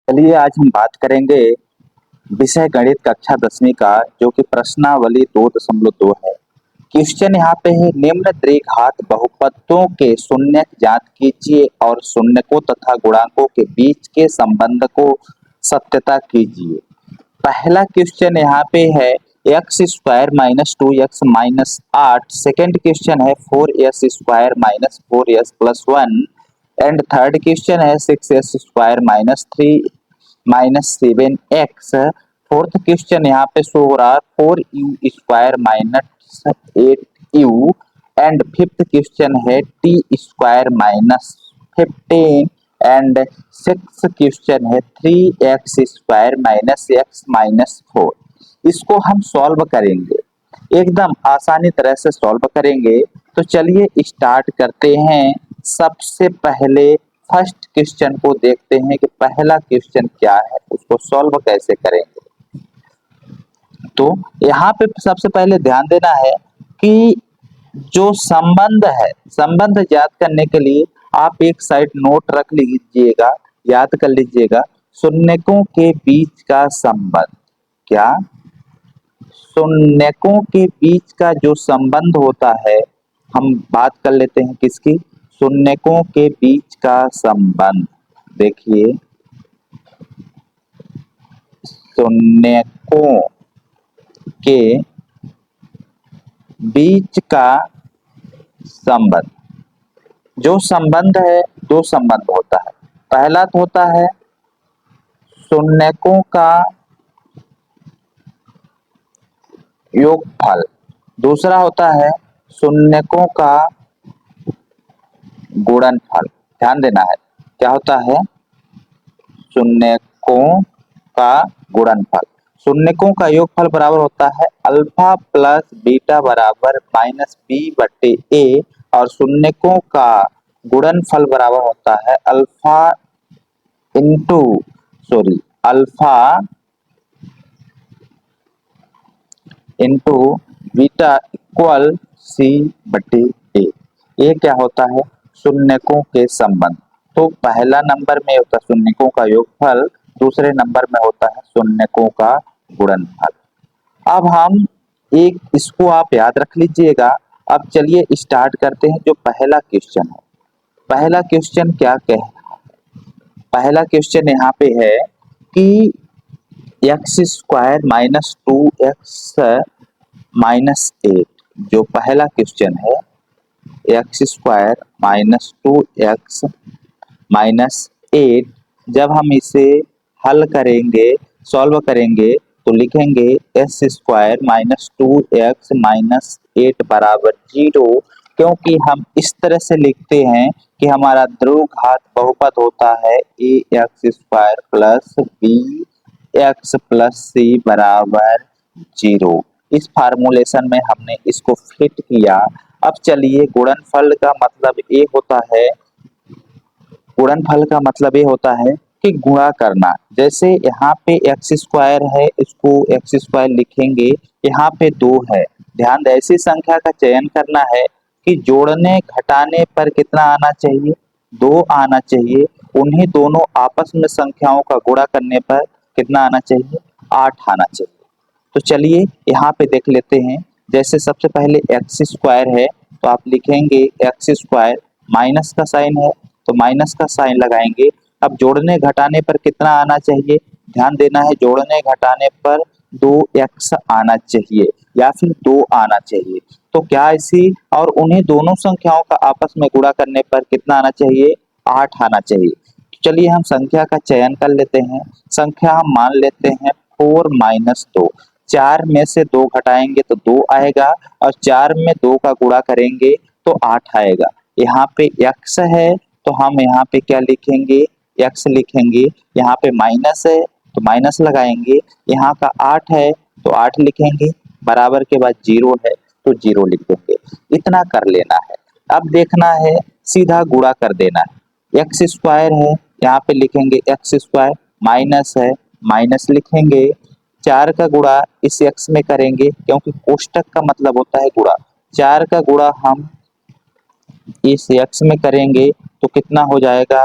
चलिए आज हम बात करेंगे विषय गणित कक्षा 10वीं का, जो कि प्रश्नावली 2.2 है। क्वेश्चन यहाँ पे है, निम्न द्विघात बहुपदों के शून्यक ज्ञात कीजिए और शून्यकों तथा गुणांकों के बीच के संबंध को सत्यता कीजिए। पहला क्वेश्चन यहाँ पे है X square minus 2x minus 8। Second question है 4s square minus 4s plus 1 and third question है 6s square minus 3 minus 7x। Fourth question यहाँ पे शो हो रहा 4u square minus 8u and fifth question है T square minus 15 and six question है 3x square minus x minus 4। इसको हम solve करेंगे, एकदम आसानी तरह से सॉल्व करेंगे। तो चलिए स्टार्ट करते हैं। सबसे पहले फर्स्ट क्वेश्चन को देखते हैं कि पहला क्वेश्चन क्या है, उसको सॉल्व कैसे करेंगे। तो यहाँ पे सबसे पहले ध्यान देना है कि जो संबंध है, संबंध ज्ञात करने के लिए आप एक साइड नोट रख लीजिएगा, याद कर लीजिएगा। शून्यकों के बीच का संबंध, क्या शून्यकों के बीच का जो संबंध होता है, हम बात कर लेते हैं किसकी, शून्यकों के बीच का संबंध। देखिए शून्यकों के बीच का संबंध, जो संबंध है दो संबंध होता है। पहला तो होता है शून्यकों का योगफल, दूसरा होता है शून्यकों का गुणनफल। ध्यान देना है, क्या होता है, शून्यकों का गुणनफल। शून्यकों का योगफल बराबर होता है अल्फा प्लस बीटा बराबर माइनस बी बटे ए, और शून्यकों का गुणनफल बराबर होता है alpha into alpha into beta equal C बटे ए। ये क्या होता है, शून्यकों के संबंध। तो पहला नंबर में होता है शून्यकों का योगफल, दूसरे नंबर में होता है शून्यकों का गुणनफल। अब हम एक इसको आप याद रख लीजिएगा। अब चलिए स्टार्ट करते हैं। जो पहला क्वेश्चन है, पहला क्वेश्चन क्या कह रहा है, पहला क्वेश्चन यहाँ पे है कि x square minus 2x minus 8। जो पहला क्वेश्चन है X square minus 2x minus 8, जब हम इसे हल करेंगे, सॉल्व करेंगे, तो लिखेंगे S square minus 2x minus 8 बराबर 0। क्योंकि हम इस तरह से लिखते हैं कि हमारा ध्रुवघात बहुपद होता है A X square plus B X plus C बराबर 0। इस फार्मूलेशन में हमने इसको फिट किया। अब चलिए गुणनफल का मतलब ये होता है, गुणनफल का मतलब ये होता है कि गुणा करना। जैसे यहाँ पे एक्स स्क्वायर है, इसको एक्स स्क्वायर लिखेंगे, यहाँ पे 2 है। ध्यान दे, ऐसी संख्या का चयन करना है कि जोड़ने घटाने पर कितना आना चाहिए, 2 आना चाहिए। उन्हीं दोनों आपस में संख्याओं का गुणा करने पर कितना आना चाहिए, 8 आना चाहिए। तो चलिए यहाँ पे देख लेते हैं। जैसे सबसे पहले एक्स स्क्वायर है, तो आप लिखेंगे एक्स स्क्वायर, माइनस का साइन है तो माइनस का साइन लगाएंगे। अब जोड़ने घटाने पर कितना आना चाहिए, ध्यान देना है, जोड़ने घटाने पर 2x आना चाहिए या फिर 2 आना चाहिए। तो क्या इसी और उन्हीं दोनों संख्याओं का आपस में गुणा करने पर कितना आना चाहिए, 8 आना चाहिए। तो चलिए हम संख्या का चयन कर लेते हैं। संख्या हम मान लेते हैं 4 माइनस 2। 4 में से 2 घटाएंगे तो 2 आएगा, और 4 में 2 का गुणा करेंगे तो 8 आएगा। यहाँ पे x है तो हम यहाँ पे क्या लिखेंगे, x लिखेंगे। यहाँ पे माइनस है तो माइनस लगाएंगे। यहाँ का 8 है तो 8 लिखेंगे, बराबर के बाद 0 है तो 0 लिख देंगे। इतना कर लेना है। अब देखना है, सीधा गुणा कर देना है। एक्स स्क्वायर है, यहाँ पे लिखेंगे एक्स स्क्वायर, माइनस है माइनस लिखेंगे। 4 का गुणा इस x में करेंगे, क्योंकि कोष्टक का मतलब होता है गुणा। 4 का गुणा हम इस x में करेंगे तो कितना हो जाएगा,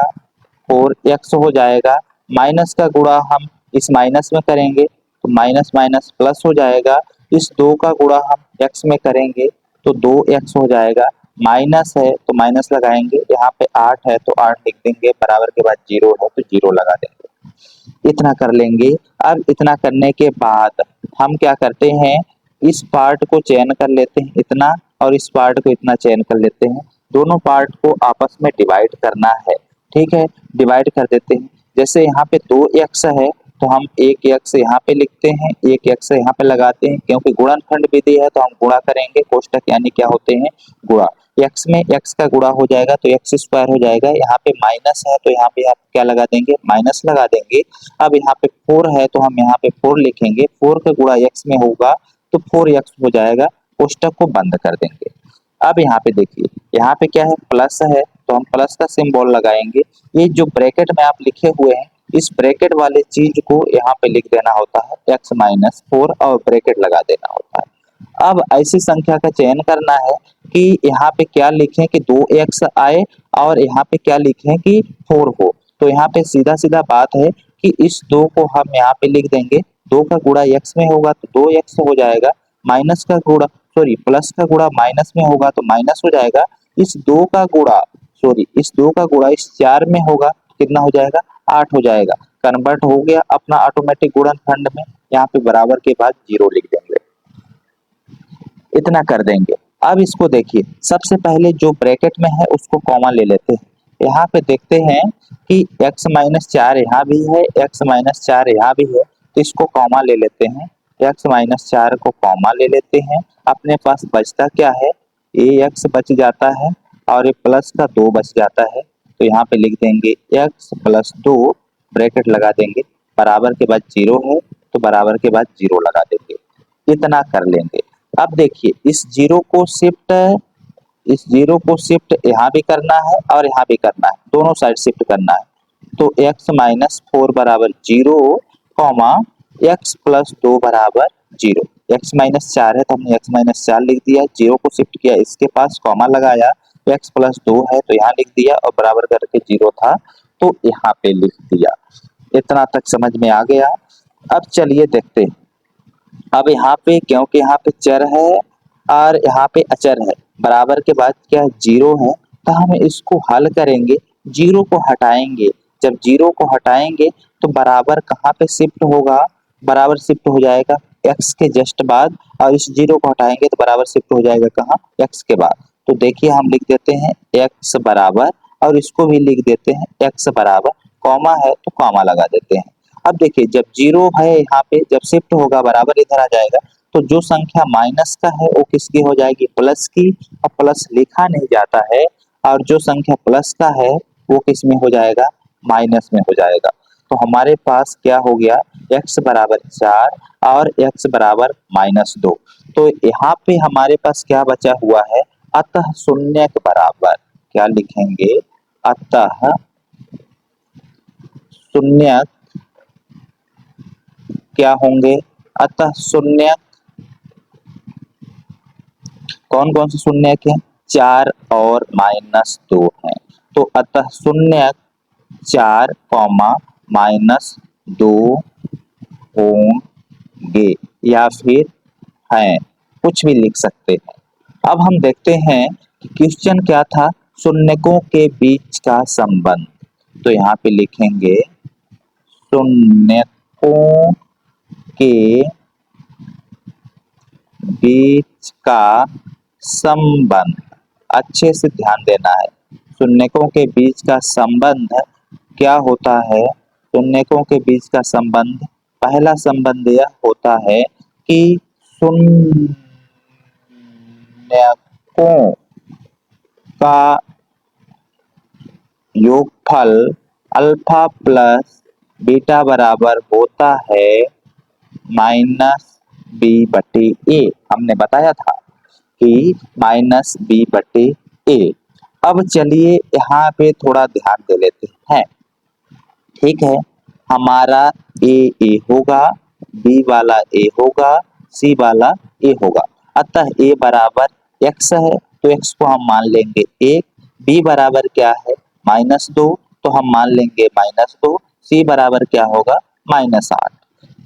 4x हो जाएगा। माइनस का गुणा हम इस माइनस में करेंगे तो माइनस माइनस प्लस हो जाएगा, इस 2 का गुणा हम x में करेंगे तो 2x हो जाएगा, माइनस है तो माइनस लगाएंगे, यहाँ पे 8 है तो 8 लिख देंगे, बराबर के बाद 0 है तो 0 लगा देंगे। इतना कर लेंगे। अब इतना करने के बाद हम क्या करते हैं, इस पार्ट को चयन कर लेते हैं इतना, और इस पार्ट को इतना चयन कर लेते हैं, दोनों पार्ट को आपस में डिवाइड करना है। ठीक है, डिवाइड कर देते हैं। जैसे यहाँ पे 2x है तो हम 1x यहाँ पे लिखते हैं, 1x यहाँ पे लगाते हैं, क्योंकि गुणनखंड विधि है तो हम गुणा करेंगे, कोष्टक यानी क्या होते हैं, गुणा। x में x का गुणा हो जाएगा तो x स्क्वायर हो जाएगा, यहाँ पे माइनस है तो यहाँ पे आप क्या लगा देंगे, माइनस लगा देंगे। अब यहाँ पे 4 है तो हम यहाँ पे 4 लिखेंगे, 4 का गुणा x में होगा तो 4x हो जाएगा, कोष्टक को बंद कर देंगे। अब यहाँ पे देखिए, यहाँ पे क्या है, प्लस है तो हम प्लस का सिंबल लगाएंगे। ये जो ब्रैकेट में आप लिखे हुए हैं, इस ब्रैकेट वाले चीज को यहाँ पे लिख देना होता है x माइनस 4 और ब्रैकेट लगा देना होता है। अब ऐसी संख्या का चयन करना है कि यहाँ पे क्या लिखें कि 2x आए और यहाँ पे क्या लिखें कि 4 हो। तो यहाँ पे सीधा सीधा बात है कि इस 2 को हम यहाँ पे लिख देंगे, 2 का गुणा x में होगा तो 2x हो जाएगा, माइनस का गुणा सॉरी प्लस का गुणा माइनस में होगा तो माइनस हो जाएगा, इस 2 का गुणा इस 2 का गुणा इस 4 में होगा तो कितना हो जाएगा, 8 हो जाएगा। कन्वर्ट हो गया अपना ऑटोमेटिक गुणनखंड में, यहाँ पे बराबर के बाद 0 लिख देंगे, इतना कर देंगे। अब इसको देखिए, सबसे पहले जो ब्रैकेट में है उसको कॉमा ले लेते हैं। यहाँ पे देखते हैं कि x माइनस 4 यहाँ भी है, x माइनस 4 यहाँ भी है, तो इसको कॉमा ले लेते हैं, x माइनस 4 को कॉमा ले लेते हैं। अपने पास बचता क्या है, ax बच जाता है और ये प्लस का 2 बच जाता है, तो यहाँ पे लिख देंगे x प्लस 2 ब्रैकेट लगा देंगे, बराबर के बाद 0 है तो बराबर के बाद 0 लगा देंगे, इतना कर लेंगे। अब देखिए, इस जीरो को शिफ्ट यहाँ भी करना है और यहाँ भी करना है, दोनों साइड शिफ्ट करना है। तो x माइनस 4 बराबर 0 कॉमा x प्लस 2 बराबर 0। x माइनस 4 है तो हमने x माइनस 4 लिख दिया, 0 को शिफ्ट किया, इसके पास कॉमा लगाया, x प्लस 2 है तो यहाँ लिख दिया और बराबर करके 0 था तो यहाँ पे लिख दिया। इतना तक समझ में आ गया। अब चलिए देखते हैं, अब यहाँ पे क्योंकि यहाँ पे चर है और यहाँ पे अचर है, बराबर के बाद क्या 0 है तो हम इसको हल करेंगे, 0 को हटाएंगे, जब 0 को हटाएंगे तो बराबर कहाँ पे शिफ्ट होगा, बराबर शिफ्ट हो जाएगा x के जस्ट बाद, और इस 0 को हटाएंगे तो बराबर शिफ्ट हो जाएगा कहाँ, x के बाद। तो देखिए हम लिख देते हैं x बराबर, और इसको भी लिख देते हैं x बराबर, कॉमा है तो कॉमा लगा देते हैं। अब देखिए, जब 0 है यहाँ पे, जब शिफ्ट होगा बराबर इधर आ जाएगा, तो जो संख्या माइनस का है वो किसकी हो जाएगी, प्लस की, और प्लस लिखा नहीं जाता है, और जो संख्या प्लस का है वो किस में हो जाएगा, माइनस में हो जाएगा। तो हमारे पास क्या हो गया, x बराबर 4 और x बराबर -2। तो यहाँ पे हमारे पास क्या बचा हुआ है, अतः शून्य के बराबर क्या लिखेंगे, अतः शून्य क्या होंगे, अतः शून्य कौन कौन से शून्य हैं, 4 और -2 हैं, तो अतः शून्य 4, -2 होंगे, या फिर हैं, कुछ भी लिख सकते हैं। अब हम देखते हैं कि क्वेश्चन क्या था, शून्यकों के बीच का संबंध। तो यहाँ पे लिखेंगे शून्यकों के बीच का संबंध, अच्छे से ध्यान देना है। शून्यकों के बीच का संबंध क्या होता है, शून्यकों के बीच का संबंध, पहला संबंध यह होता है कि शून्यकों का योगफल अल्फा प्लस बीटा बराबर होता है -b/a। हमने बताया था कि -b/a। अब चलिए यहाँ पे थोड़ा ध्यान दे लेते हैं, ठीक है। हमारा a होगा, b वाला a होगा, c वाला a होगा, अतः a बराबर x है तो x को हम मान लेंगे 1, b बराबर क्या है -2 तो हम मान लेंगे -2, सी बराबर क्या होगा -8।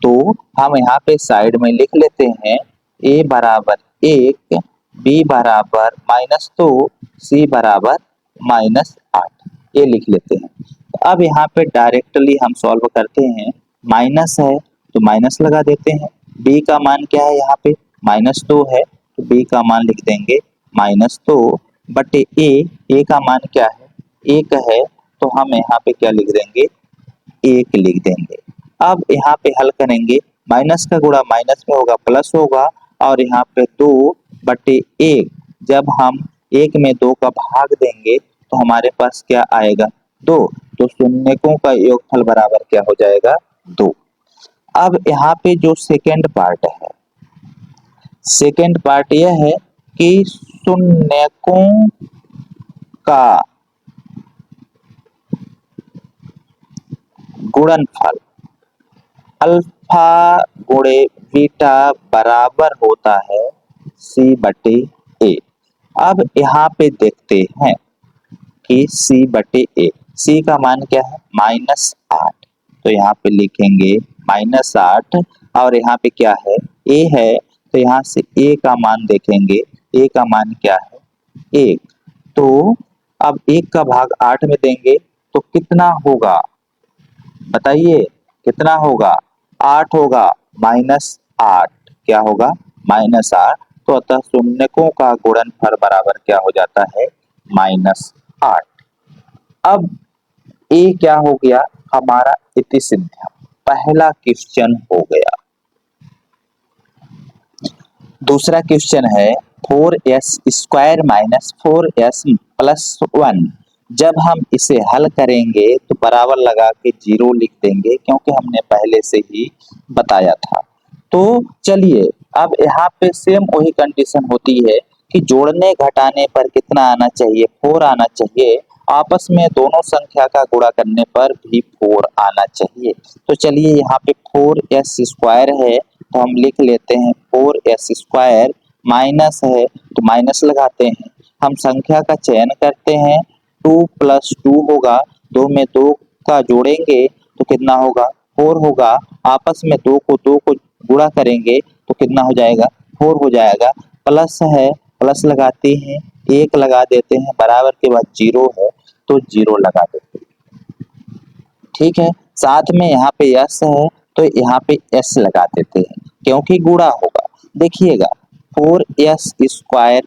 तो हम यहाँ पे साइड में लिख लेते हैं ए बराबर 1, बी बराबर -2, सी बराबर -8, ये लिख लेते हैं। अब यहाँ पे डायरेक्टली हम सॉल्व करते हैं, माइनस है तो माइनस लगा देते हैं, बी का मान क्या है यहाँ पे -2 है तो बी का मान लिख देंगे -2 बटे ए का मान क्या है 1 है तो हम यहाँ पे क्या लिख देंगे 1 लिख देंगे। अब यहाँ पे हल करेंगे, माइनस का गुणा माइनस में होगा प्लस होगा और यहाँ पे 2 बटे 1, जब हम 1 में 2 का भाग देंगे तो हमारे पास क्या आएगा 2, तो शून्यकों का योगफल बराबर क्या हो जाएगा 2। अब यहाँ पे जो सेकेंड पार्ट है, सेकेंड पार्ट यह है कि शून्यकों का गुणनफल अल्फा गुणे बीटा बराबर होता है सी बटे ए। अब यहाँ पे देखते हैं कि सी बटे ए, सी का मान क्या है -8, तो यहाँ पे लिखेंगे -8 और यहाँ पे क्या है ए है तो यहाँ से ए का मान देखेंगे, ए का मान क्या है 1, तो अब 1 का भाग 8 में देंगे तो कितना होगा बताइए, कितना होगा 8 होगा, -8 क्या होगा -8, तो अतः शून्यकों का गुणनफल बराबर क्या हो जाता है -8। अब ए क्या हो गया हमारा इति सिद्धम, पहला क्वेश्चन हो गया। दूसरा क्वेश्चन है 4s² - 4s+1, जब हम इसे हल करेंगे तो बराबर लगा के 0 लिख देंगे क्योंकि हमने पहले से ही बताया था। तो चलिए अब यहाँ पे सेम वही कंडीशन होती है कि जोड़ने घटाने पर कितना आना चाहिए 4 आना चाहिए, आपस में दोनों संख्या का गुणा करने पर भी 4 आना चाहिए। तो चलिए यहाँ पे 4s² है तो हम लिख लेते हैं 4s² माइनस है तो माइनस लगाते हैं, हम संख्या का चयन करते हैं 2 + 2 होगा, 2 में 2 का जोड़ेंगे तो कितना होगा 4 होगा, आपस में 2 को गुणा करेंगे तो कितना हो जाएगा 4 हो जाएगा, प्लस है प्लस लगाते हैं 1 लगा देते हैं, बराबर के बाद 0 है तो 0 लगा देते हैं। ठीक है, साथ में यहाँ पे s है तो यहाँ पे s लगा देते हैं क्योंकि गुणा होगा। देखिएगा 4s²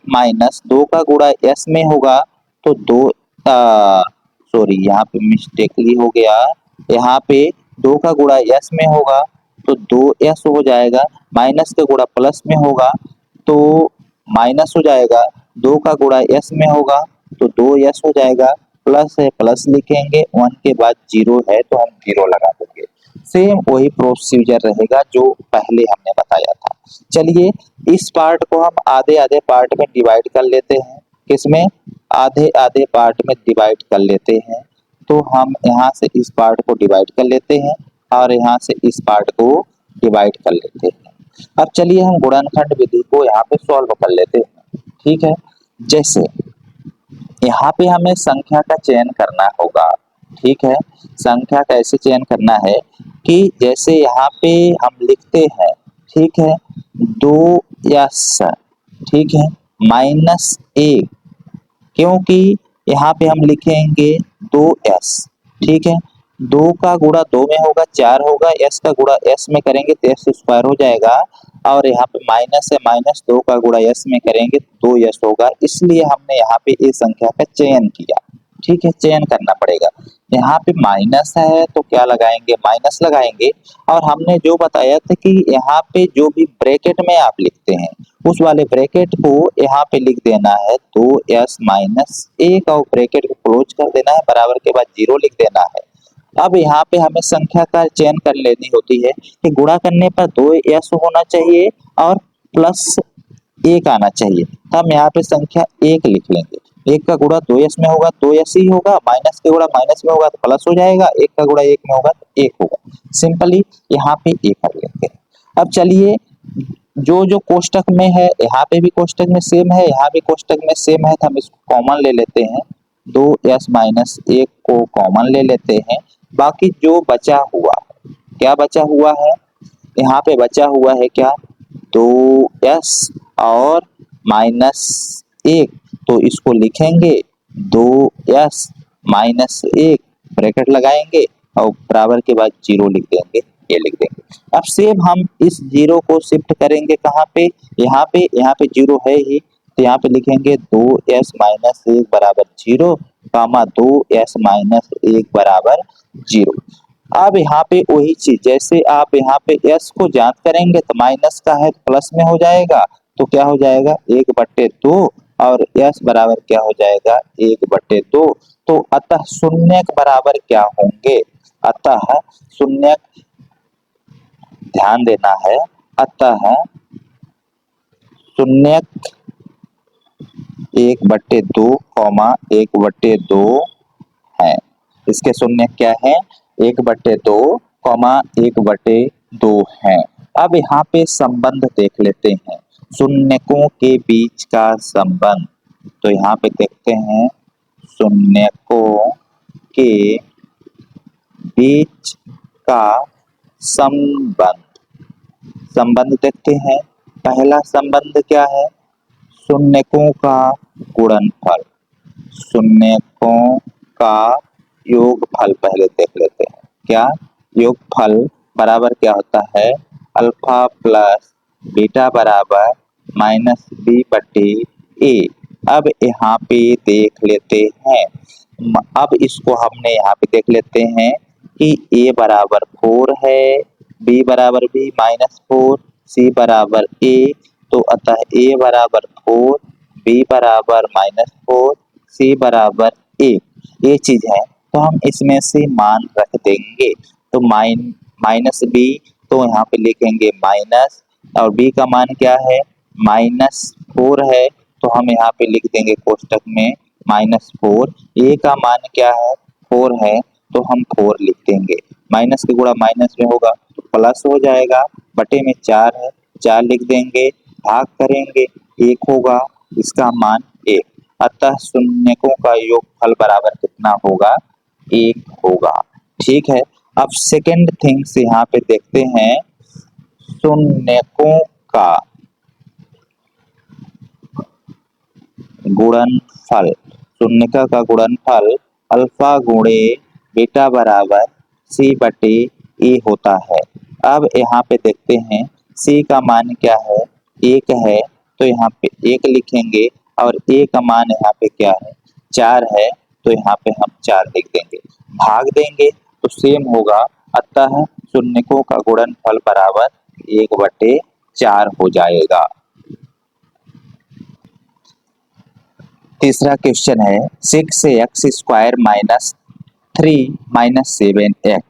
- 2 का गुणा s में होगा तो 2 सॉरी यहाँ पे मिस्टेकली हो गया, यहाँ पे 2 का गुणा s में होगा तो 2s हो जाएगा, माइनस का गुणा प्लस में होगा तो माइनस हो जाएगा, 2 का गुणा s में होगा तो 2s हो जाएगा, प्लस है प्लस लिखेंगे, 1 के बाद 0 है तो हम 0 लगा देंगे। सेम वही प्रोसीजर रहेगा जो पहले हमने बताया था। चलिए इस पार्ट को हम आधे आधे पार्ट में डिवाइड कर लेते हैं, किसमें आधे आधे पार्ट में डिवाइड कर लेते हैं। तो हम यहाँ से इस पार्ट को डिवाइड कर लेते हैं और यहाँ से इस पार्ट को डिवाइड कर लेते हैं। अब चलिए हम गुणनखंड विधि को यहाँ पे सॉल्व कर लेते हैं। ठीक है, जैसे यहाँ पे हमें संख्या का चयन करना होगा। ठीक है, संख्या कैसे चयन करना है कि जैसे यहाँ पे हम लिखते हैं, ठीक है 2s, ठीक है -1, क्योंकि यहाँ पे हम लिखेंगे 2s, ठीक है 2 का गुणा 2 में होगा 4 होगा, s का गुणा s में करेंगे तो s² हो जाएगा और यहाँ पे माइनस है -2 का गुणा s में करेंगे 2s होगा, इसलिए हमने यहाँ पे इस संख्या का चयन किया। ठीक है, चयन करना पड़ेगा। यहाँ पे माइनस है तो क्या लगाएंगे माइनस लगाएंगे, और हमने जो बताया था कि यहाँ पे जो भी ब्रैकेट में आप लिखते हैं उस वाले ब्रैकेट को यहाँ पे लिख देना है 2s - 1 और ब्रैकेट को क्लोज कर देना है, बराबर के बाद 0 लिख देना है। अब यहाँ पे हमें संख्या का चयन कर लेनी होती है कि गुणा करने पर 2s होना चाहिए और +1 आना चाहिए, तो हम यहाँ पे संख्या 1 लिख लेंगे। 1 का गुणा 2s में होगा 2s ही होगा, माइनस का गुणा माइनस में होगा तो प्लस हो जाएगा, 1 का गुणा 1 में होगा तो 1 होगा। सिंपली यहाँ पे 1 कर लेते हैं। अब चलिए जो कोष्टक में है यहाँ पे भी कोष्टक में सेम है, यहाँ भी कोष्टक में सेम है, तो हम इसको कॉमन ले लेते हैं। 2s - 1 को कॉमन ले लेते हैं, बाकी जो बचा हुआ, क्या बचा हुआ है, यहाँ पे बचा हुआ है क्या, 2s और -1, तो इसको लिखेंगे 2s -1 ब्रैकेट लगाएंगे और बराबर के बाद 0 लिख देंगे, ये लिख देंगे। अब सेम हम इस 0 को शिफ्ट करेंगे कहाँ पे, यहाँ पे 0 है ही, तो यहाँ पे लिखेंगे 2s -1 बराबर 0, कामा 2s -1 बराबर 0। अब यहाँ पे वही चीज, जैसे आप यहाँ पे s को जांच करेंगे तो माइनस का है तो प्लस में हो जाएगा, तो क्या हो जाएगा 1/2 और s बराबर क्या हो जाएगा 1/2। तो अतः शून्य के बराबर क्या होंगे, अतः शून्य, ध्यान देना है, अतः शून्य 1/2 कॉमा 1/2 है, इसके शून्य क्या है 1/2 कॉमा 1/2 है। अब यहाँ पे संबंध देख लेते हैं, शून्यकों के बीच का संबंध, तो यहाँ पे देखते हैं शून्यकों के बीच का संबंध, संबंध देखते हैं। पहला संबंध क्या है, शून्यकों का गुणनफल, शून्यकों का योगफल पहले देख लेते हैं, क्या योगफल बराबर क्या होता है, अल्फा प्लस बीटा बराबर -b/a। अब यहाँ पे देख लेते हैं, अब इसको हमने यहाँ पे देख लेते हैं कि a बराबर 4 है, b बराबर b -4, c बराबर a, तो अतः a बराबर 4, b बराबर -4, c बराबर 1, ये चीज है। तो हम इसमें से मान रख देंगे, तो माइनस बी, तो यहाँ पे लिखेंगे माइनस, और बी का मान क्या है -4 है, तो हम यहाँ पे लिख देंगे कोष्टक में -4, ए का मान क्या है 4 है, तो हम 4 लिख देंगे, माइनस के गुणा माइनस में होगा तो प्लस हो जाएगा, बटे में 4 है 4 लिख देंगे, भाग करेंगे 1 होगा, इसका मान 1, अतः शून्यकों का योगफल बराबर कितना होगा 1 होगा। ठीक है, अब सेकेंड थिंग्स यहाँ पे देखते हैं, शून्यकों का गुणनफल, शून्यका का गुणनफल अल्फा गुणे बीटा बराबर c/a होता है। अब यहाँ पे देखते हैं c का मान क्या है 1 है, तो यहाँ पे 1 लिखेंगे, और a का मान यहाँ पे क्या है 4 है, तो यहाँ पे हम 4 लिख देंगे, भाग देंगे तो सेम होगा, अतः शून्यकों का गुणनफल बराबर 1/4 हो जाएगा। तीसरा क्वेश्चन है 6x² -3 -7x,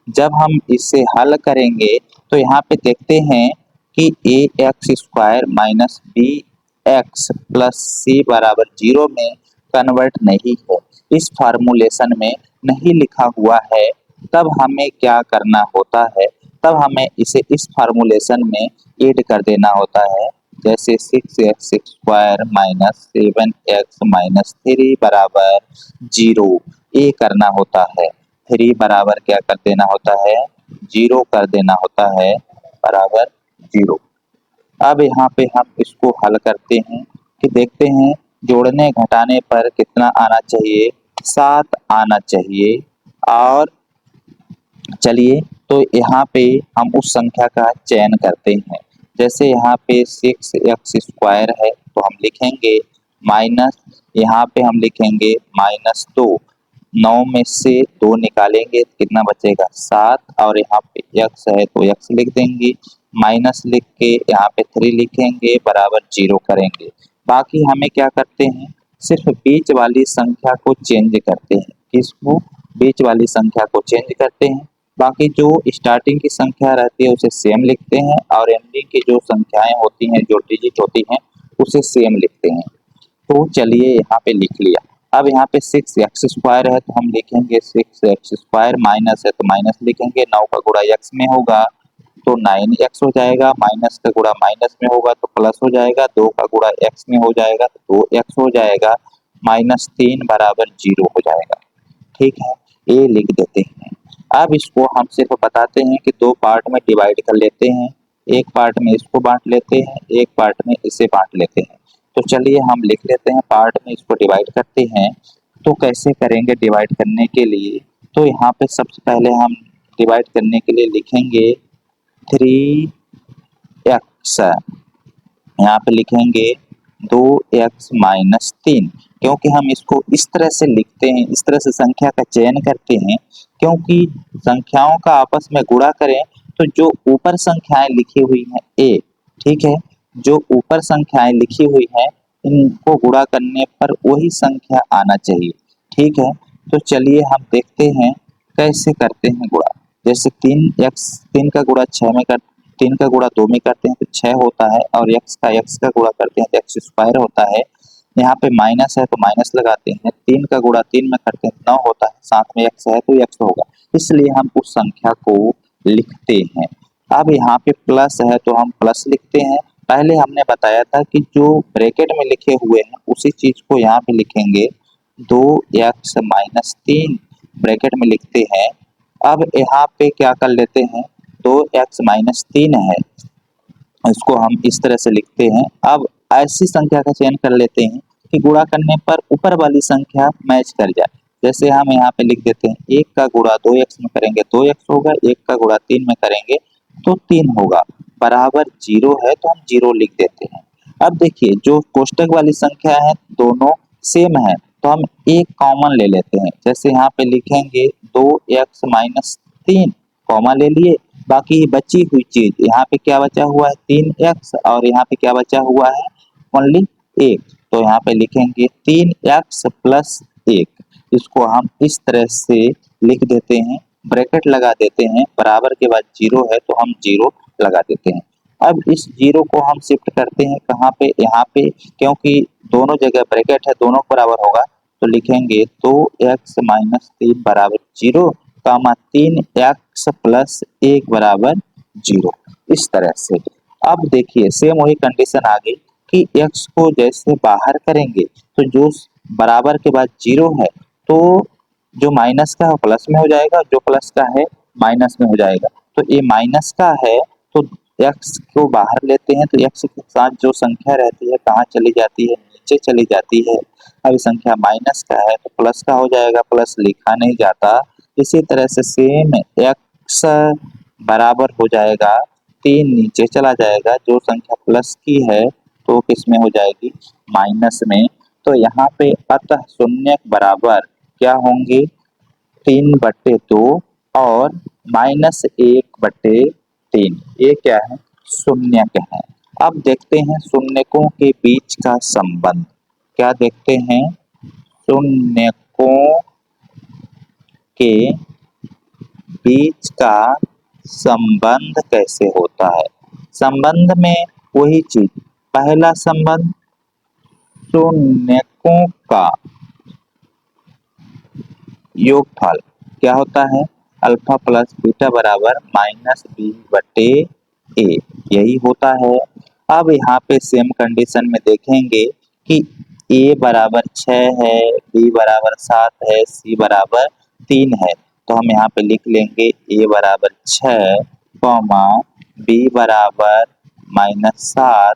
जब हम इसे हल करेंगे तो यहाँ पे देखते हैं कि ax² -bx + c बराबर 0 में कन्वर्ट नहीं है, इस फार्मूलेशन में नहीं लिखा हुआ है, तब हमें क्या करना होता है, तब हमें इसे इस फार्मूलेशन में ऐड कर देना होता है, जैसे 6x² -7x -3 बराबर 0, ये करना होता है, 3 बराबर क्या कर देना होता है 0 कर देना होता है, बराबर 0। अब यहाँ पे हम इसको हल करते हैं कि देखते हैं जोड़ने घटाने पर कितना आना चाहिए, 7 आना चाहिए, और चलिए तो यहाँ पे हम उस संख्या का चयन करते हैं, जैसे यहाँ पे 6x² है तो हम लिखेंगे माइनस, यहाँ पे हम लिखेंगे -2, 9 में से 2 निकालेंगे तो कितना बचेगा 7, और यहाँ पे x है तो x लिख देंगे, माइनस लिख के यहाँ पे 3 लिखेंगे, बराबर 0 करेंगे। बाकी हमें क्या करते हैं, सिर्फ बीच वाली संख्या को चेंज करते हैं, किसको, बीच वाली संख्या को चेंज करते हैं, बाकी जो स्टार्टिंग की संख्या रहती है उसे सेम लिखते हैं, और एंडिंग की जो संख्याएं होती हैं जो डिजिट होती हैं उसे सेम लिखते हैं। तो चलिए यहाँ पे लिख लिया, अब यहाँ पे 6x² है तो हम लिखेंगे 6x² माइनस है तो माइनस लिखेंगे, 9 का गुणा x में होगा तो 9x हो जाएगा, माइनस का गुणा माइनस में होगा तो प्लस हो जाएगा, 2 का गुणा x में हो जाएगा तो 2x हो जाएगा, -3 बराबर 0 हो जाएगा। ठीक है, ये लिख देते हैं। अब इसको हम सिर्फ बताते हैं कि दो पार्ट में डिवाइड कर लेते हैं, एक पार्ट में इसको बांट लेते हैं, एक पार्ट में इसे बांट लेते हैं। तो चलिए हम लिख लेते हैं, पार्ट में इसको डिवाइड करते हैं। तो कैसे करेंगे डिवाइड करने के लिए? तो यहाँ पे सबसे पहले हम डिवाइड करने के लिए लिखेंगे 3x, यहाँ पे लिखेंगे 2x माइनस 3, क्योंकि हम इसको इस तरह से लिखते हैं, इस तरह से संख्या का चयन करते हैं, क्योंकि संख्याओं का आपस में गुणा करें तो जो ऊपर संख्याएं लिखी हुई हैं a, ठीक है, जो ऊपर संख्याएं लिखी हुई हैं इनको गुणा करने पर वही संख्या आना चाहिए, ठीक है। तो चलिए हम देखते हैं कैसे करते हैं गुणा। जैसे 3 का गुणा 6 में कर 3 का गुणा 2 में करते हैं तो 6 होता है, और x का गुणा करते हैं तो x स्क्वायर होता है। यहाँ पे माइनस है तो माइनस लगाते हैं, 3 का गुणा 3 में करते हैं तो 9 होता है, साथ में x है तो x होगा, इसलिए हम उस संख्या को लिखते हैं। अब यहाँ पे प्लस है तो हम प्लस लिखते हैं। पहले हमने बताया था कि जो ब्रैकेट में लिखे हुए हैं उसी चीज को यहाँ पे लिखेंगे, 2x माइनस 3 ब्रैकेट में लिखते हैं। अब यहाँ पे क्या कर लेते हैं, 2x माइनस 3 है, इसको हम इस तरह से लिखते हैं। अब ऐसी संख्या का चयन कर लेते हैं कि गुणा करने पर ऊपर वाली संख्या मैच कर जाए। जैसे हम यहाँ पे लिख देते हैं, 1 का गुणा 2x में करेंगे 2x होगा, 1 का गुणा 3 में करेंगे तो 3 होगा, बराबर 0 है तो हम 0 लिख देते हैं। अब देखिए जो कोष्टक वाली संख्या है दोनों सेम है तो हम एक कॉमन ले लेते हैं। जैसे यहाँ पे लिखेंगे 2x माइनस 3, कॉमा ले लिए, बाकी बची हुई चीज यहाँ पे क्या बचा हुआ है 3x, और यहाँ पे क्या बचा हुआ है ओनली 1, तो यहाँ पे लिखेंगे 3x प्लस 1। इसको हम इस तरह से लिख देते हैं, ब्रैकेट लगा देते हैं, बराबर के बाद 0 है तो हम 0 लगा देते हैं। अब इस 0 को हम शिफ्ट करते हैं कहाँ पे, यहाँ पे, क्योंकि दोनों जगह ब्रैकेट है दोनों बराबर होगा, तो लिखेंगे 2x माइनस 3 बराबर 0, 3x प्लस 1 बराबर 0, इस तरह से। अब देखिए सेम वही कंडीशन आ गई कि x को जैसे बाहर करेंगे तो जो बराबर के बाद 0 है तो जो माइनस का है प्लस में हो जाएगा, जो प्लस का है माइनस में हो जाएगा। तो ये माइनस का है तो x को बाहर लेते हैं तो x के साथ जो संख्या रहती है कहाँ चली जाती है, नीचे चली जाती है। अब संख्या माइनस का है तो प्लस का हो जाएगा, प्लस लिखा नहीं जाता। इसी तरह से सेम x बराबर हो जाएगा 3, नीचे चला जाएगा, जो संख्या प्लस की है तो किस में हो जाएगी माइनस में। तो यहाँ पे अतः शून्य बराबर क्या होंगे 3/2 और -1/3, ये क्या है शून्यक है। अब देखते हैं शून्यकों के बीच का संबंध, क्या देखते हैं शून्यकों के बीच का संबंध कैसे होता है। संबंध में वही चीज, पहला संबंध शून्यकों का योगफल क्या होता है, अल्फा प्लस बीटा बराबर -b/a, यही होता है। अब यहाँ पे सेम कंडीशन में देखेंगे कि a बराबर 6 है, b बराबर 7 है, c बराबर 3 है, तो हम यहाँ पे लिख लेंगे a बराबर 6, b बराबर -7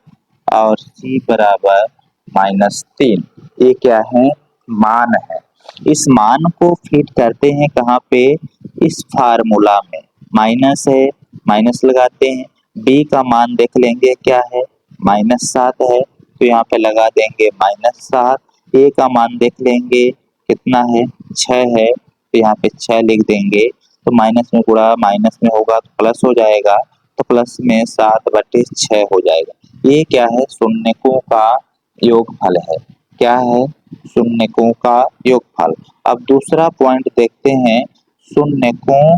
और c बराबर -3, ये क्या है मान है। इस मान को फिट करते हैं कहाँ पे, इस फार्मूला में, माइनस है माइनस लगाते हैं, b का मान देख लेंगे क्या है -7 है तो यहाँ पे लगा देंगे -7, a का मान देख लेंगे कितना है 6 है तो यहाँ पे 6 लिख देंगे, तो माइनस में गुणा माइनस में होगा तो प्लस हो जाएगा, तो प्लस में 7/6 हो जाएगा। ये क्या है शून्यकों का योगफल है, क्या है शून्यकों का योगफल। अब दूसरा पॉइंट देखते हैं शून्यकों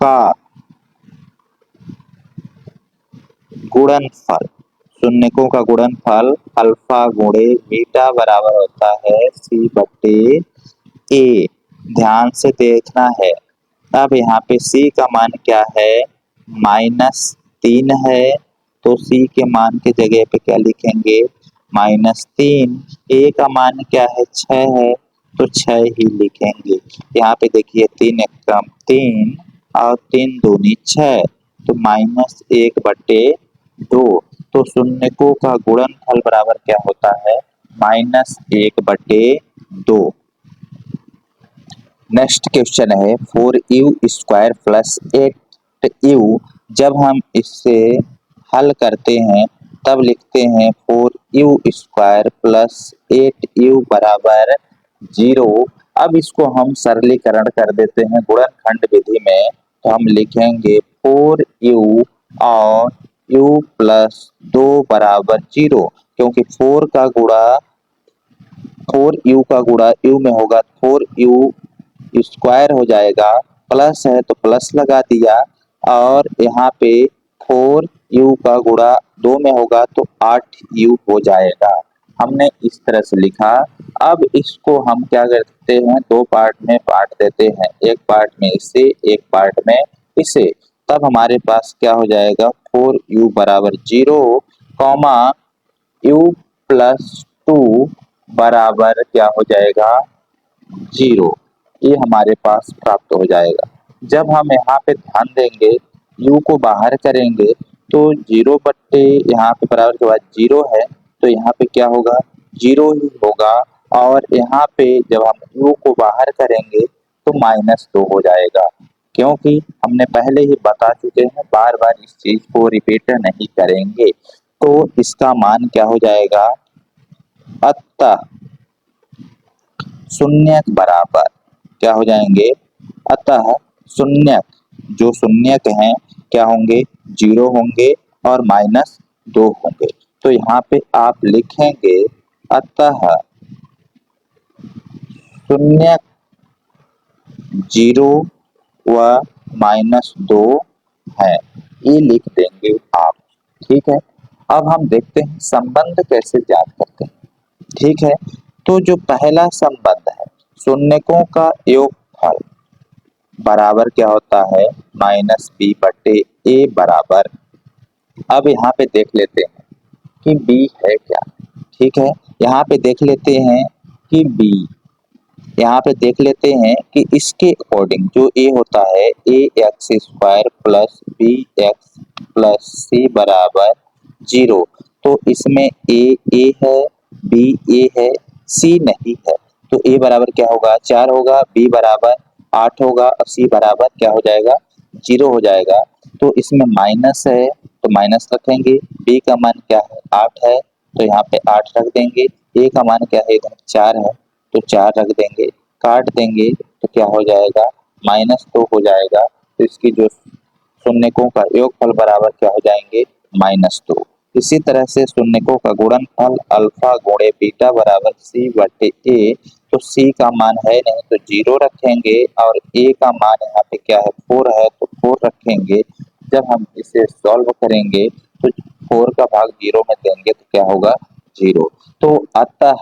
का गुणनफल। शून्यकों का गुणनफल अल्फा गुणे बीटा बराबर होता है c/a, ध्यान से देखना है। अब यहाँ पे c का मान क्या है -3 है, तो c के मान के जगह पे क्या लिखेंगे -3। a का मान क्या है 6 है, तो 6 ही लिखेंगे। यहाँ पे देखिए 3 एक कम 3 और 3 दूनी 6, तो -1/2। तो शून्यकों का गुणनफल बराबर क्या होता है? -1/2। नेक्स्ट क्वेश्चन है 4u² प्लस 8u। जब हम इससे हल करते हैं तब लिखते हैं 4u² प्लस 8u बराबर 0। अब इसको हम सरलीकरण कर देते हैं गुणनखंड विधि में, तो हम लिखेंगे 4u और u प्लस 2 बराबर 0, क्योंकि 4u का गुणा u में होगा, 4u स्क्वायर हो जाएगा, प्लस है तो प्लस लगा दिया, और यहाँ पे 4u का गुणा 2 में होगा तो 8u हो जाएगा। हमने इस तरह से लिखा। अब इसको हम क्या करते हैं, दो पार्ट में बांट देते हैं, एक पार्ट में इसे, एक पार्ट में इसे। तब हमारे पास क्या हो जाएगा, 4u बराबर 0, कॉमा u प्लस 2 बराबर क्या हो जाएगा, 0। ये हमारे पास प्राप्त हो जाएगा। जब हम यहाँ पे ध्यान देंगे, u को बाहर करेंगे तो 0 बट्टे यहाँ पे बराबर के बाद 0 है, तो यहाँ पे क्या होगा, 0 ही होगा। और यहाँ पे जब हम u को बाहर करेंगे तो -2 हो जाएगा, क्योंकि हमने पहले ही बता चुके हैं, बार बार इस चीज को रिपीट नहीं करेंगे। तो इसका मान क्या हो जाएगा, अतः शून्यक बराबर क्या हो जाएंगे, अतः शून्यक, जो शून्यक हैं क्या होंगे, 0 होंगे और -2 होंगे। तो यहाँ पे आप लिखेंगे अतः शून्यक 0 व -2 है, ये लिख देंगे आप। ठीक है। अब हम देखते हैं संबंध कैसे ज्ञात करते हैं। ठीक है, तो जो पहला संबंध है, शून्यकों का योगफल बराबर क्या होता है, -b/a बराबर। अब यहाँ पे देख लेते हैं कि b है क्या। ठीक है, यहाँ पे देख लेते हैं कि b, यहाँ पे देख लेते हैं कि इसके अकॉर्डिंग जो a होता है, ax² plus bx plus c बराबर 0। तो इसमें a है, b a है, c नहीं है, तो a बराबर क्या होगा, 4 होगा, b बराबर 8 होगा और c बराबर क्या हो जाएगा, 0 हो जाएगा। तो इसमें माइनस है तो माइनस रखेंगे, b का मान क्या है, 8 है, तो यहाँ पे 8 रख देंगे, a का मान क्या है, 4 है, तो 4 रख देंगे, काट देंगे तो क्या हो जाएगा, -2 हो जाएगा। तो इसकी जो शून्यकों का योगफल बराबर क्या हो जाएंगे, -2। इसी तरह से शून्यकों का गुणनफल अल्फा गुणे बीटा बराबर c/a। तो c का मान है नहीं तो 0 रखेंगे, और a का मान यहाँ पे क्या है, 4 है, तो 4 रखेंगे। जब हम इसे सॉल्व करेंगे तो 4 का भाग 0 में देंगे तो क्या होगा, 0। तो अतः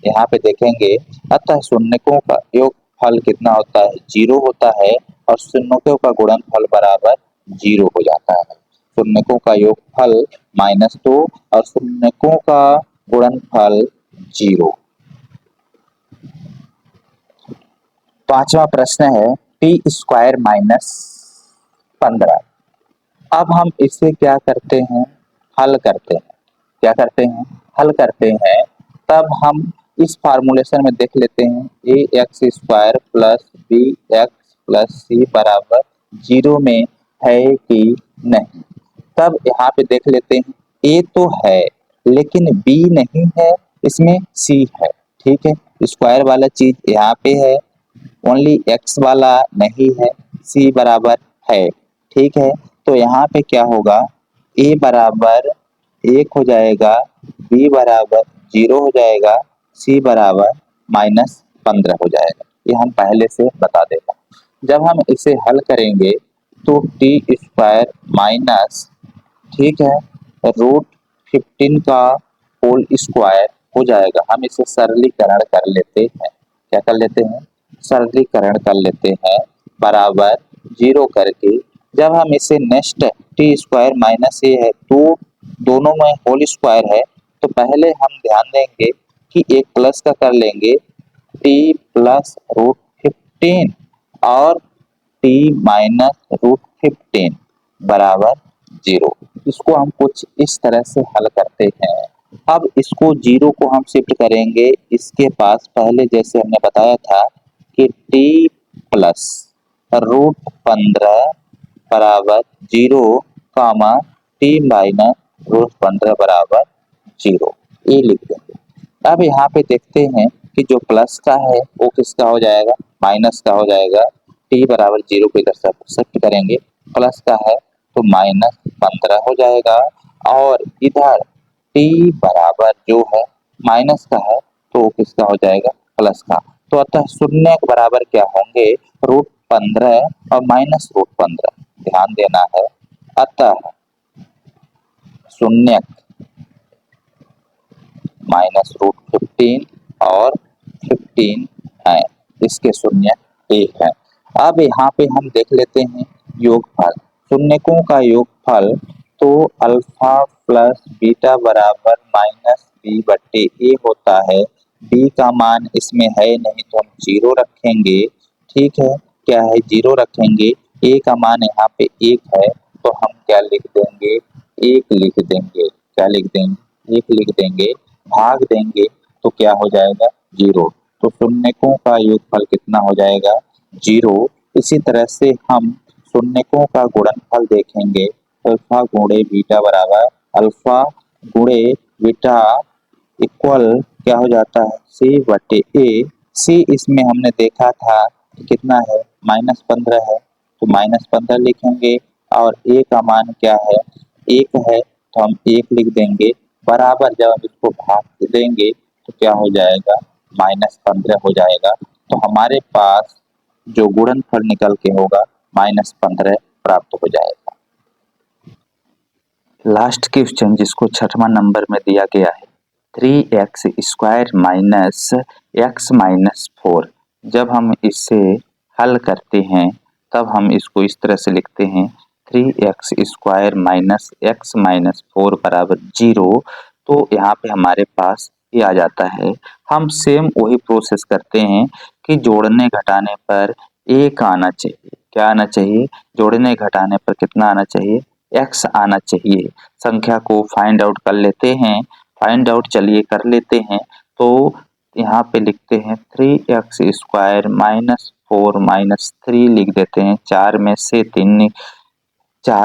यहाँ पे देखेंगे, अतः शून्यकों का योगफल कितना होता है, 0 होता है, और शून्यकों का गुणनफल बराबर 0 हो जाता है। शून्यकों का योगफल -2 और शून्यकों का गुणनफल 0। पांचवा प्रश्न है t² - 15। अब हम इसे क्या करते हैं, हल करते हैं। क्या करते हैं, हल करते हैं। तब हम इस फार्मूलेशन में देख लेते हैं, ax² plus bx plus c बराबर 0 में है कि नहीं। तब यहाँ पे देख लेते हैं, a तो है लेकिन b नहीं है, इसमें c है। ठीक है, स्क्वायर वाला चीज यहाँ पे है, ओनली x वाला नहीं है, c बराबर है। ठीक है, तो यहाँ पे क्या होगा, a बराबर 1 हो जाएगा, b बराबर 0 हो जाएगा, c बराबर -15 हो जाएगा। ये हम पहले से बता देगा। जब हम इसे हल करेंगे तो t² माइनस, ठीक है, √15 का होल स्क्वायर हो जाएगा। हम इसे सरलीकरण कर लेते हैं। क्या कर लेते हैं, सरलीकरण कर लेते हैं, बराबर 0 करके। जब हम इसे नेक्स्ट t² माइनस a है, तो दोनों में होल स्क्वायर है, तो पहले हम ध्यान देंगे कि एक प्लस का कर लेंगे, टी प्लस रूट 15 और टी माइनस रूट 15 बराबर 0। इसको हम कुछ इस तरह से हल करते हैं। अब इसको 0 को हम शिफ्ट करेंगे इसके पास, पहले जैसे हमने बताया था कि टी प्लस रूट 15 बराबर 0 कामा टी माइनस रूट 15 बराबर 0, ये लिख देंगे। अब यहाँ पे देखते हैं कि जो प्लस का है वो किसका हो जाएगा, माइनस का हो जाएगा। टी बराबर 0 को इधर शिफ्ट करेंगे, प्लस का है तो माइनस 15 हो जाएगा, और इधर टी बराबर जो है माइनस का है तो किसका हो जाएगा, प्लस का। तो अतः शून्य के बराबर क्या होंगे, रूट 15 और माइनस रूट 15, ध्यान देना है। अतः शून्य माइनस रूट 15 और 15 है, इसके शून्य 1 है। अब यहाँ पे हम देख लेते हैं योगफल, शून्यकों का योगफल, तो अल्फा प्लस बीटा बराबर माइनस बी बट्टे ए होता है। बी का मान इसमें है नहीं तो हम 0 रखेंगे, ठीक है, क्या है 0 रखेंगे। ए का मान यहाँ पे 1 है तो हम क्या लिख देंगे, 1 लिख देंगे, क्या लिख देंगे, 1 लिख देंगे, भाग देंगे तो क्या हो जाएगा, 0। तो शून्यकों का योगफल कितना हो जाएगा, 0। इसी तरह से हम शून्यकों का गुणनफल देखेंगे, अल्फा गुणे बीटा बराबर अल्फा गुणे बीटा इक्वल क्या हो जाता है, सी बटे ए। सी इसमें हमने देखा था कि कितना है, -15 है तो -15 लिखेंगे, और ए का मान क्या है, 1 है तो हम 1 लिख देंगे, बराबर जब हम इसको भाग देंगे तो क्या हो जाएगा, -15 हो जाएगा। तो हमारे पास जो गुणनफल निकल के होगा -15 प्राप्त हो जाएगा। लास्ट क्वेश्चन जिसको 6वां नंबर में दिया गया है, 3x square minus x minus 4। जब हम इसे हल करते हैं तब हम इसको इस तरह से लिखते हैं, 3x square minus x minus 4 बराबर 0। तो यहाँ पे हमारे पास ये आ जाता है। हम सेम वही प्रोसेस करते हैं कि जोड़ने घटाने पर एक आना चाहिए, क्या आना चाहिए, जोड़ने घटाने पर कितना आना चाहिए, x आना चाहिए। संख्या को फाइंड आउट कर लेते हैं, फाइंड आउट चलिए कर लेते हैं। तो यहाँ पे लिखते हैं 3x स्क्वायर माइनस 4 माइनस 3 लिख देते हैं, 4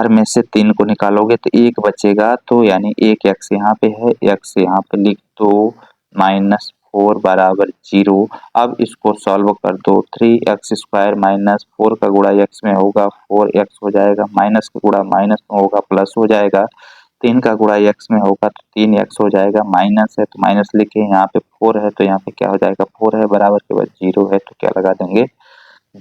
में से 3 को निकालोगे तो 1 बचेगा, तो यानी एक x यहाँ पे है, x यहाँ पे लिख दो, -4 बराबर 0। अब इसको सॉल्व कर दो, 3x स्क्वायर माइनस 4 का गुणा x में होगा 4x हो जाएगा, माइनस का गुणा माइनस में होगा प्लस हो जाएगा, 3 का गुणा x में होगा तो 3x हो जाएगा, माइनस है तो माइनस लिखे, यहाँ पे 4 है तो यहाँ पे क्या हो जाएगा, 4 है बराबर के बाद 0 है तो क्या लगा देंगे,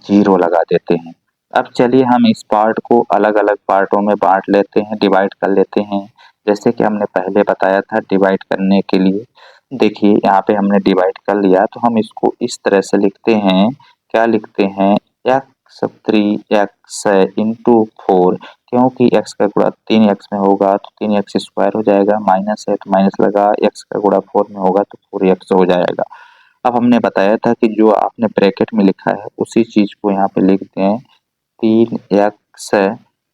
0 लगा देते हैं। अब चलिए हम इस पार्ट को अलग अलग पार्टों में बांट लेते हैं, डिवाइड कर लेते हैं, जैसे कि हमने पहले बताया था डिवाइड करने के लिए। देखिए यहाँ पे हमने डिवाइड कर लिया तो हम इसको इस तरह से लिखते हैं, क्या लिखते हैं, x3x इंटू 4, क्योंकि x का गुणा 3x में होगा तो 3x स्क्वायर हो जाएगा, माइनस है तो माइनस लगा, x का गुणा 4 में होगा तो 4x हो जाएगा। अब हमने बताया था कि जो आपने ब्रैकेट में लिखा है उसी चीज को यहाँ पे लिख दें, 3x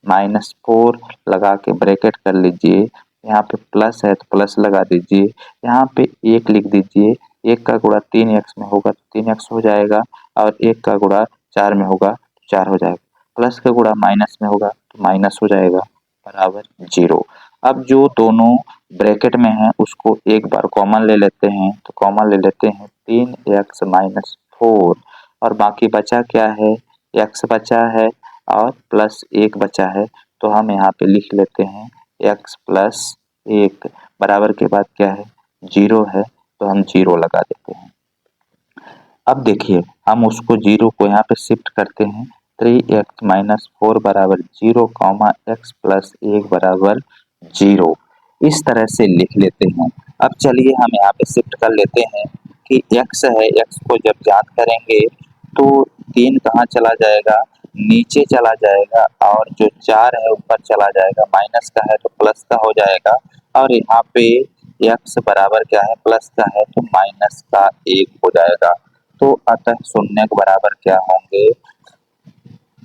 माइनस 4 लगा के ब्रैकेट कर लीजिए, यहाँ पे प्लस है तो प्लस लगा दीजिए, यहाँ पे 1 लिख दीजिए, 1 का गुणा 3x में होगा तो 3x हो जाएगा, और 1 का गुणा 4 में होगा तो 4 हो जाएगा, प्लस का गुणा माइनस में होगा तो माइनस हो जाएगा बराबर 0। अब जो दोनों ब्रैकेट में है उसको एक बार कॉमन ले लेते हैं, तो कॉमन ले लेते हैं 3x माइनस 4, और बाकी बचा क्या है, x बचा है और प्लस 1 बचा है, तो हम यहाँ पे लिख लेते हैं x प्लस 1 बराबर के बाद क्या है, 0 है तो हम 0 लगा देते हैं। अब देखिए हम उसको 0 को यहाँ पे शिफ्ट करते हैं, 3x माइनस 4 बराबर 0 कॉमा x प्लस 1 बराबर 0, इस तरह से लिख लेते हैं। अब चलिए हम यहाँ पे शिफ्ट कर लेते हैं कि x है, x को जब ज्ञात करेंगे तो 3 कहाँ चला जाएगा, नीचे चला जाएगा, और जो 4 है ऊपर चला जाएगा, माइनस का है तो प्लस का हो जाएगा, और यहाँ पे x बराबर क्या है, प्लस का है तो माइनस का 1 हो जाएगा। तो अतः शून्य के बराबर क्या होंगे,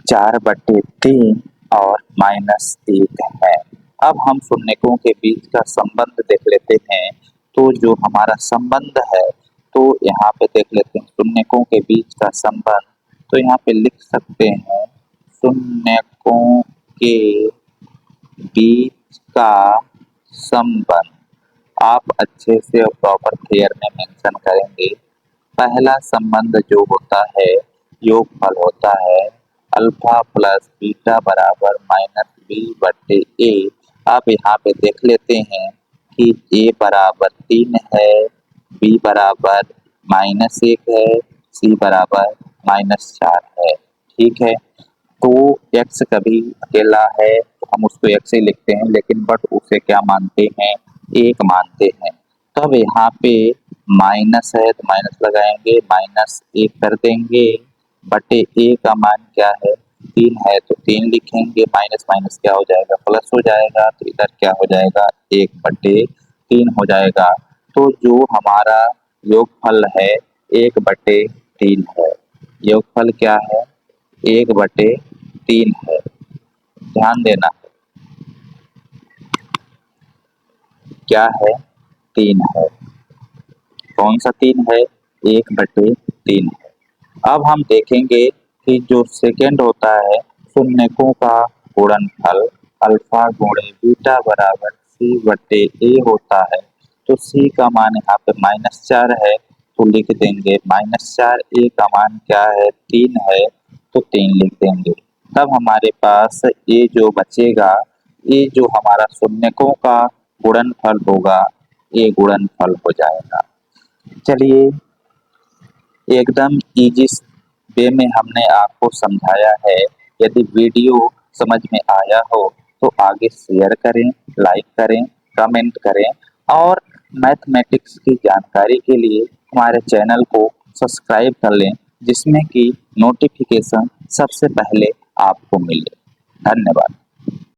4/3 और -1 है। अब हम शून्यकों के बीच का संबंध देख लेते हैं। तो जो हमारा संबंध है, तो यहाँ पे देख लेते हैं शून्यकों के बीच का संबंध। तो यहाँ पे लिख सकते हैं शून्यकों के बीच का संबंध। आप अच्छे से और प्रॉपर क्लियर में मेंशन करेंगे। पहला संबंध जो होता है योगफल होता है अल्फा प्लस बीटा बराबर -b/a। आप यहाँ पे देख लेते हैं कि a बराबर 3 है, b बराबर -1 है, c बराबर -4 है। ठीक है, तो x कभी अकेला है तो हम उसको x ही लिखते हैं, लेकिन बट उसे क्या मानते हैं, 1 मानते हैं। तब यहाँ पे माइनस है तो माइनस लगाएंगे, -1 कर देंगे, बटे a का मान क्या है, 3 है तो 3 लिखेंगे, माइनस माइनस क्या हो जाएगा, प्लस हो जाएगा, तो इधर क्या हो जाएगा, 1/3 हो जाएगा। तो जो हमारा योगफल है 1/3 है। योगफल क्या है, 1/3 है। ध्यान देना, क्या है, 3 है। कौन सा 3 है, 1/3 है। अब हम देखेंगे कि जो सेकेंड होता है शून्यकों का गुणनफल अल्फा गुणे बीटा बराबर c/a होता है। तो c का मान यहाँ पे -4 है तो लिख देंगे -4, a का मान क्या है, 3 है तो 3 लिख देंगे। तब हमारे पास ये जो बचेगा, ये जो हमारा शून्यकों का गुणनफल होगा, ये गुणनफल हो जाएगा। चलिए, एकदम इजी वे में हमने आपको समझाया है। यदि वीडियो समझ में आया हो तो आगे शेयर करें, लाइक करें, कमेंट करें और मैथमेटिक्स की जानकारी के लिए हमारे चैनल को सब्सक्राइब कर लें, जिसमें कि नोटिफिकेशन सबसे पहले आपको मिले। धन्यवाद।